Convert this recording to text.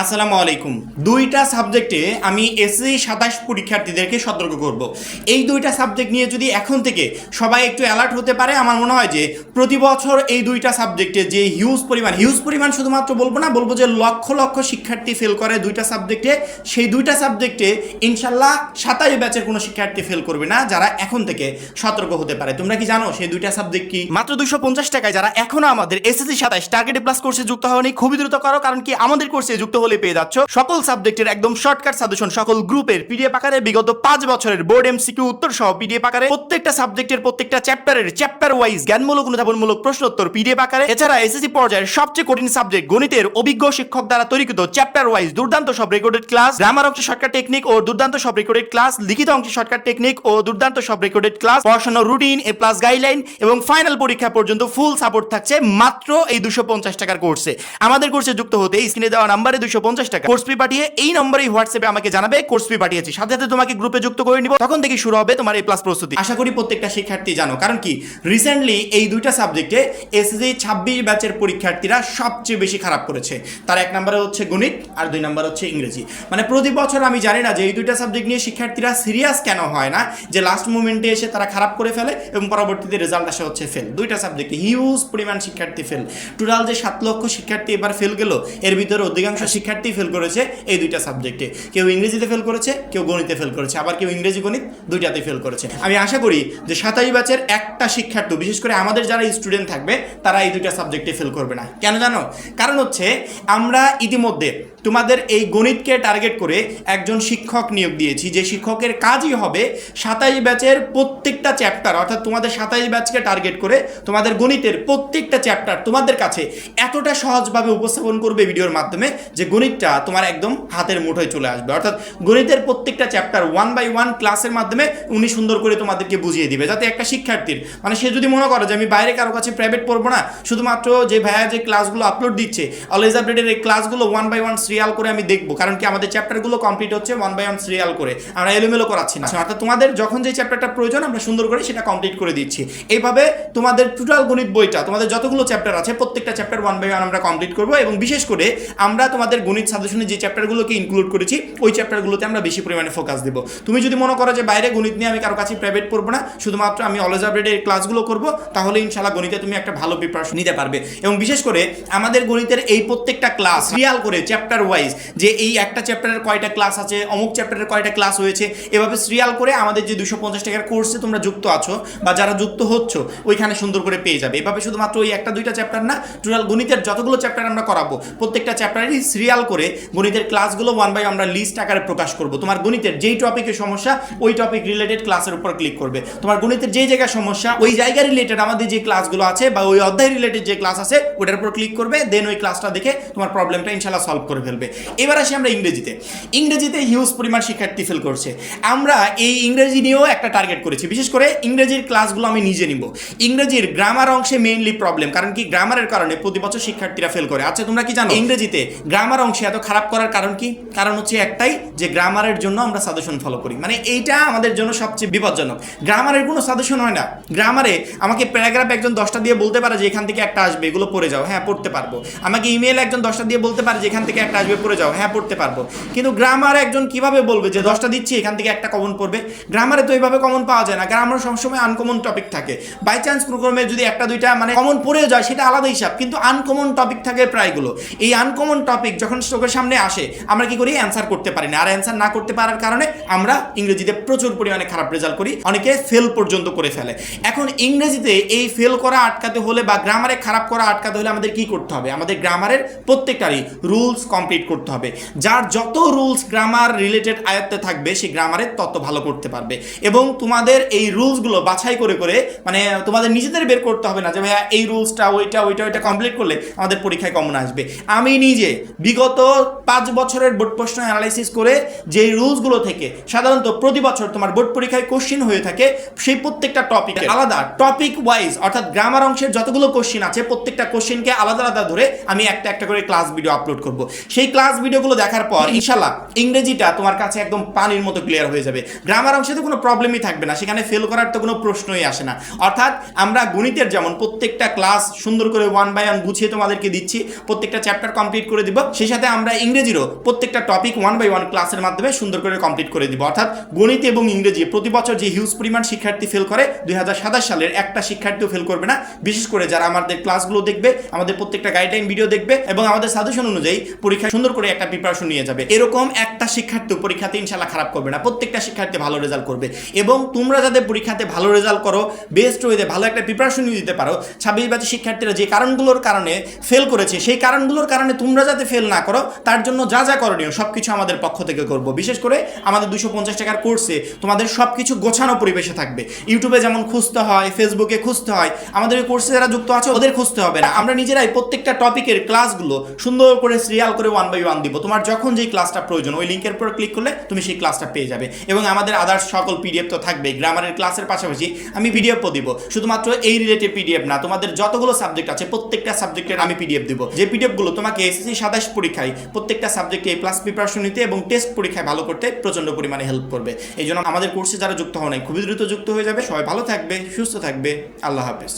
আসসালামু আলাইকুম। দুইটা সাবজেক্টে আমি এসএসসি 27 পরীক্ষার্থীদেরকে সতর্ক করব। এই দুইটা সাবজেক্ট নিয়ে যদি এখন থেকে সবাই একটু অ্যালার্ট হতে পারে, আমার মনে হয় যে প্রতি বছর এই দুইটা সাবজেক্টে যে হিউজ পরিমাণ শুধুমাত্র বলবো না, বলবো যে লক্ষ লক্ষ শিক্ষার্থী ফেল করে দুইটা সাবজেক্টে, সেই দুইটা সাবজেক্টে ইনশাল্লাহ 27 ব্যাচের কোনো শিক্ষার্থী ফেল করবে না যারা এখন থেকে সতর্ক হতে পারে। তোমরা কি জানো সেই দুইটা সাবজেক্ট কি? মাত্র 250 টাকায় যারা এখনো আমাদের এসএসসি 27 টার্গেট প্লাস কোর্সে যুক্ত হওনি, খুবই দ্রুত করো, কারণ কি আমাদের কোর্সে যুক্ত হলে পেয়ে যাচ্ছ সকল সাবজেক্টের একদম শর্টকাট সাজেশন, সকল গ্রুপের পিডিএফ আকারে, বিগত 5 বছরের বোর্ড এমসিকিউ উত্তর সহ পিডিএফ আকারে, প্রত্যেকটা সাবজেক্টের প্রত্যেকটা চ্যাপ্টারের চ্যাপ্টার ওয়াইজ জ্ঞানমূলক অনুধাবনমূলক প্রশ্নোত্তর পিডিএফ আকারে। এছাড়া এসএসসি পর্যায়ের সবচেয়ে কঠিন সাবজেক্ট গণিতের অভিজ্ঞ শিক্ষক দ্বারা তৈরিকৃত চ্যাপ্টার ওয়াইজ দুর্দান্ত সব রেকর্ডেড ক্লাস, গ্রামার অংশে শর্টকাট টেকনিক ও দুর্দান্ত সব রেকর্ডেড ক্লাস, লিখিত অংশে শর্টকাট টেকনিক ও দুর্দান্ত সব রেকর্ডেড ক্লাস, পড়াশোনার রুটিন, এ প্লাস গাইডলাইন এবং ফাইনাল পরীক্ষা পর্যন্ত ফুল সাপোর্ট থাকছে মাত্র এই 250 টাকার কোর্সে। আমাদের কোর্সে যুক্ত হতে স্ক্রিনে দেওয়া নাম্বারে 250 টাকা কোর্স ফি পাঠিয়ে এই নম্বরেই হোয়াটসঅ্যাপে আমাকে জানাবে কোর্স ফি পাঠিয়েছি, সাথে সাথে তোমাকে গ্রুপে যুক্ত করে নিব। তখন থেকে শুরু হবে তোমার এই প্লাস প্রস্তুতি। আশা করি প্রত্যেকটা শিক্ষার্থী জানো, কারণ কি রিসেন্টলি এই দুইটা সাবজেক্টে এসএসসি 26 ব্যাচের পরীক্ষার্থীরা সবচেয়ে বেশি খারাপ করেছে। তার এক নম্বরে হচ্ছে গণিত আর দুই নম্বর হচ্ছে ইংরেজি। মানে প্রতি বছর আমি জানি না যে এই দুইটা সাবজেক্ট নিয়ে শিক্ষার্থীরা সিরিয়াস কেন হয় না, যে লাস্ট মোমেন্টে এসে তারা খারাপ করে ফেলে এবং পরবর্তীতে রেজাল্ট আসে হচ্ছে ফেল। দুইটা সাবজেক্টে হিউজ পরিমাণ শিক্ষার্থী ফেল। টোটাল যে 7 লক্ষ শিক্ষার্থী এবার ফেল গেল, এর ভিতরে অধিকাংশ শিক্ষার্থী ফেল করেছে এই দুইটা সাবজেক্টে। কেউ ইংরেজিতে ফেল করেছে, কেউ গণিতে ফেল করেছে, আবার কেউ ইংরেজি গণিত দুইটাতে ফেল করেছে। আমি আশা করি যে 27 ব্যাচের একটা শিক্ষার্থী, বিশেষ করে আমাদের যারা স্টুডেন্ট থাকবে, তারা এই দুইটা সাবজেক্টে ফেল করবে না। কেন জানো? কারণ হচ্ছে আমরা ইতিমধ্যে তোমাদের এই গণিতকে টার্গেট করে একজন শিক্ষক নিয়োগ দিয়েছি, যে শিক্ষকের কাজই হবে 27 ব্যাচের প্রত্যেকটা চ্যাপ্টার, অর্থাৎ তোমাদের 27 ব্যাচকে টার্গেট করে তোমাদের গণিতের প্রত্যেকটা চ্যাপ্টার তোমাদের কাছে এতটা সহজভাবে উপস্থাপন করবে ভিডিওর মাধ্যমে যে গণিতটা তোমার একদম হাতের মুঠোয় চলে আসবে। অর্থাৎ গণিতের প্রত্যেকটা চ্যাপ্টার 1 বাই 1 ক্লাসের মাধ্যমে উনি সুন্দর করে তোমাদেরকে বুঝিয়ে দিবে, যাতে একটা শিক্ষার্থীর মানে সে যদি মনে করে যে আমি বাইরে কারো কাছে প্রাইভেট পড়বো না, শুধুমাত্র যে ভাইয়া যে ক্লাসগুলো আপলোড দিচ্ছে অলওয়েজ আপডেটের এই ক্লাসগুলো 1 বাই 1 সিরিয়াল করে আমি দেখবো, কারণ কি আমাদের চ্যাপ্টারগুলো কমপ্লিট হচ্ছে 1 বাই 1 সিরিয়াল করে, আমরা এলোমেলো করাচ্ছি না। অর্থাৎ তোমাদের যখন যে চ্যাপ্টারটা প্রয়োজন আমরা সুন্দর করে সেটা কমপ্লিট করে দিচ্ছি। এইভাবে তোমাদের টোটাল গণিত বইটা, তোমাদের যতগুলো চ্যাপ্টার আছে প্রত্যেকটা চ্যাপ্টার 1 বাই 1 আমরা কমপ্লিট করবো। এবং বিশেষ করে আমরা তোমাদের গণিত সাজেশনে যে চ্যাপ্টারগুলোকে ইনক্লুড করেছি ওই চ্যাপ্টারগুলোতে আমরা বেশি পরিমাণে ফোকাস দেবো। তুমি যদি মনে করো যে বাইরে গণিত নিয়ে আমি কারো কাছে প্রাইভেট পড়বো না, শুধুমাত্র আমি অলওয়েজ আপডেটের ক্লাসগুলো করবো, তাহলে ইনশাআল্লাহ গণিতে তুমি একটা ভালো প্রিপারেশন নিতে পারবে। এবং বিশেষ করে আমাদের গণিতের এই প্রত্যেকটা ক্লাস সিরিয়াল করে চ্যাপ্টার ওয়াইজ, যে এই একটা চ্যাপ্টারের কয়টা ক্লাস আছে, অমুক চ্যাপ্টারের কয়টা ক্লাস হয়েছে, এভাবে সিরিয়াল করে আমাদের যে 250 টাকার কোর্সে তোমরা যুক্ত আছো বা যারা যুক্ত হচ্ছ ওইখানে সুন্দর করে পেয়ে যাবে। এভাবে শুধুমাত্র ওই একটা দুইটা চ্যাপ্টার না, টোটাল গণিতের যতগুলো চ্যাপ্টার আমরা করাবো প্রত্যেকটা চ্যাপ্টারেরই সিরিয়াল করে গণিতের ক্লাসগুলো 1 বাই আমরা লিস্ট আকারে প্রকাশ করবো। তোমার গণিতের যেই টপিকের সমস্যা ওই টপিক রিলেটেড ক্লাসের উপর ক্লিক করবে। তোমার গণিতের যেই জায়গায় সমস্যা ওই জায়গা রিলেটেড আমাদের যে ক্লাসগুলো আছে বা ওই অধ্যায় রিলেটেড যে ক্লাস আছে ওটার উপর ক্লিক করবে, দেন ওই ক্লাসটা দেখে তোমার প্রবলেমটা ইনশাআল্লাহ সলভ করে ফেলবে। এবার আসি আমরা ইংরেজিতে হিউজ পরিমাণ শিক্ষার্থী ফেল করছে। আমরা এই ইংরেজি নিয়েও একটা টার্গেট করেছি, বিশেষ করে ইংরেজির ক্লাসগুলো আমি নিজে নিব। ইংরেজির গ্রামার অংশে মেইনলি প্রবলেম, কারণ কি গ্রামারের কারণে প্রতি বছর শিক্ষার্থীরা ফেল করে। আচ্ছা তোমরা কি জানো ইংরেজিতে গ্রামার অংশে এত খারাপ করার কারণ কি? কারণ হচ্ছে একটাই, যে গ্রামারের জন্য আমরা সাজেশন ফলো করি। মানে এইটা আমাদের জন্য সবচেয়ে বিপজ্জনক। গ্রামারের কোনো সাজেশন হয় না। গ্রামারে আমাকে প্যারাগ্রাফ একজন 10টা দিয়ে বলতে পারে যে এখান থেকে একটা আসবে, এগুলো পড়ে যাও, হ্যাঁ পড়তে পারবো। আমাকে ইমেল একজন 10টা দিয়ে বলতে পারে যে এখান থেকে একটা আসবে, পড়ে যাও, হ্যাঁ পড়তে পারবো। কিন্তু গ্রামার একজন কিভাবে বলবে যে 10টা দিচ্ছি এখান থেকে একটা কমন পড়বে? গ্রামারে তো এইভাবে কমন পাওয়া যায় না। গ্রামার সবসময় আনকমন টপিক থাকে। বাই চান্স ক্রমে যদি একটা দুইটা মানে কমন পড়েও যায় সেটা আলাদা হিসাব, কিন্তু আনকমন টপিক থাকে প্রায়গুলো। এই আনকমন টপিক যখন চোখের সামনে আসে আমরা কি করি? অ্যান্সার করতে পারি না। আর অ্যান্সার না করতে পারার কারণে আমরা ইংরেজিতে প্রচুর পরিমাণে খারাপ রেজাল্ট করি, অনেকে ফেল পর্যন্ত করে ফেলে। এখন ইংরেজিতে এই ফেল করা আটকাতে হলে বা গ্রামারে খারাপ করা আটকাতে হলে আমাদের কি করতে হবে? আমাদের গ্রামারের প্রত্যেকটারই রুলস কমপ্লিট করতে হবে। যার যত রুলস গ্রামার রিলেটেড আয়ত্তে থাকবে সে গ্রামারের তত ভালো করতে পারবে। এবং তোমাদের এই রুলসগুলো বাছাই করে করে মানে তোমাদের নিজেদের বের করতে হবে না যে ভাইয়া এই রুলসটা ওইটা কমপ্লিট করলে আমাদের পরীক্ষায় কমন আসবে। আমি নিজে বিগত 5 বছরের বোর্ড প্রশ্ন অ্যানালাইসিস করে যেই রুলসগুলো থেকে সাধারণত প্রতি বছর তোমার বোর্ড পরীক্ষায় কোশ্চিন হয়ে থাকে, সেই প্রত্যেকটা টপিক আলাদা টপিক ওয়াইজ, অর্থাৎ গ্রামার অংশের যতগুলো কোশ্চিন আছে প্রত্যেকটা কোশ্চিনকে আলাদা আলাদা ধরে আমি একটা একটা করে ক্লাস ভিডিও আপলোড করব। সেই ক্লাস ভিডিওগুলো দেখার পর ইনশাআল্লাহ ইংরেজিটা তোমার কাছে একদম পানির মতো ক্লিয়ার হয়ে যাবে। গ্রামার অংশে তো কোনো প্রবলেমই থাকবে না, সেখানে ফেল করার তো কোনো প্রশ্নই আসে না। অর্থাৎ আমরা গণিতের যেমন প্রত্যেকটা ক্লাস সুন্দর করে 1 বাই 1 গুছিয়ে তোমাদেরকে দিচ্ছি, প্রত্যেকটা চ্যাপ্টার কমপ্লিট করে দিব, সেই সেই সাথে আমরা ইংরেজিরও প্রত্যেকটা টপিক 1 বাই 1 ক্লাসের মাধ্যমে সুন্দর করে কমপ্লিট করে দিব। অর্থাৎ গণিত এবং ইংরেজি প্রতি বছর যে হিউজ পরিমাণ শিক্ষার্থী ফেল করে 2027 সালের একটা শিক্ষার্থীও ফেল করবে না, বিশেষ করে যারা আমাদের ক্লাসগুলো দেখবে, আমাদের প্রত্যেকটা গাইডলাইন ভিডিও দেখবে এবং আমাদের সাজেশন অনুযায়ী পরীক্ষা সুন্দর করে একটা প্রিপারেশন নিয়ে যাবে। এরকম একটা শিক্ষার্থী পরীক্ষাতে ইনশাআল্লাহ খারাপ করবে না, প্রত্যেকটা শিক্ষার্থী ভালো রেজাল্ট করবে। এবং তোমরা যাদের পরীক্ষাতে ভালো রেজাল্ট করো, বেস্ট ওয়েতে ভালো একটা প্রিপারেশন নিয়ে দিতে পারো, 26 শিক্ষার্থীরা যে কারণগুলোর কারণে ফেল করেছে সেই কারণগুলোর কারণে তোমরা যাতে ফেল না করো তার জন্য যা যা করণীয় সবকিছু আমাদের পক্ষ থেকে করব। বিশেষ করে আমাদের 250 টাকার কোর্সে তোমাদের সবকিছু গোছানো পরিবেশে থাকবে। ইউটিউবে যেমন খুঁজতে হয়, ফেসবুকে খুঁজতে হয়, আমাদের এই কোর্সে যারা যুক্ত আছে ওদের খুঁজতে হবে না। আমরা নিজেরাই প্রত্যেকটা টপিকের ক্লাসগুলো সুন্দর করে সিরিয়াল করে 1 বাই 1 দিব। তোমার যখন যেই ক্লাসটা প্রয়োজন ওই লিঙ্কের উপর ক্লিক করলে তুমি সেই ক্লাসটা পেয়ে যাবে। এবং আমাদের আদার্স সকল পিডিএফ তো থাকবে। গ্রামারের ক্লাসের পাশাপাশি আমি পিডিএফও দিব। শুধুমাত্র এই রিলেটেড পিডিএফ না, তোমাদের যতগুলো সাবজেক্ট আছে প্রত্যেকটা সাবজেক্টের আমি পিডিএফ দিব, যে পিডিএফগুলো তোমাকে এসএসসি 27 পরীক্ষায় প্রত্যেকটা সাবজেক্টে A+ প্রিপারেশন নিতে এবং টেস্ট পরীক্ষায় ভালো করতে প্রচন্ড পরিমাণে হেল্প করবে। এই জন্য আমাদের কোর্সে যারা যুক্ত হও নাই খুবই দ্রুত যুক্ত হয়ে যাবে। সবাই ভালো থাকবে, সুস্থ থাকবে। আল্লাহ হাফেজ।